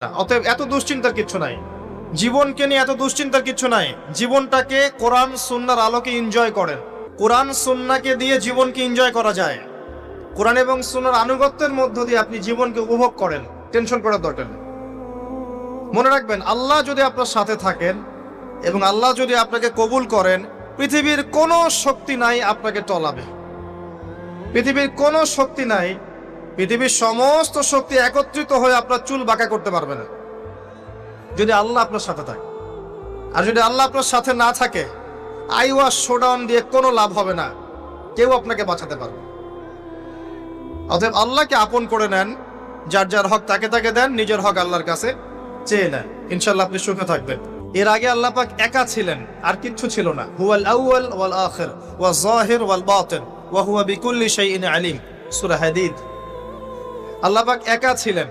অতএব এত দুশ্চিন্তার কিছু নাই, জীবনকে নিয়ে এত দুশ্চিন্তার কিছু নাই। জীবনটাকে কোরআন সুন্নাহর আলোকে এনজয় করেন। কোরআন সুন্নাহকে দিয়ে জীবনকে এনজয় করা যায়। কোরআন এবং সুন্নাহর আনুগত্যের মধ্য দিয়ে আপনি জীবনকে উপভোগ করেন, টেনশন করার দরকার নেই। মনে রাখবেন, আল্লাহ যদি আপনার সাথে থাকেন এবং আল্লাহ যদি আপনাকে কবুল করেন, পৃথিবীর কোনো শক্তি নাই আপনাকে টলাবে। পৃথিবীর কোনো শক্তি নাই, পৃথিবীর সমস্ত শক্তি একত্রিত হয়ে আপনার চুল বাঁকা করতে পারবে না, যদি আল্লাহ আপনার সাথে থাকে। আর যদি আল্লাহ আপনার সাথে না থাকে, আইওয়াস শোডাউন দিয়ে কোনো লাভ হবে না, কেউ আপনাকে বাঁচাতে পারবে। অতএব আল্লাহকে আপন করে নেন, যার যার হক তাকে তাকে দেন, নিজের হক আল্লাহর কাছে চেয়ে নেন, ইনশাআল্লাহ আপনি সুখে থাকবেন। এর আগে আল্লাহ পাক একা ছিলেন, আর কিচ্ছু ছিল না। হুয়াল আউয়াল ওয়াল আখির ওয়াজ যাহির ওয়াল বাতিন ওয়া হুয়া বিকুল্লি শাইইন আলিম, সূরা হাদীদ। আল্লাহ পাক একা ছিলেন,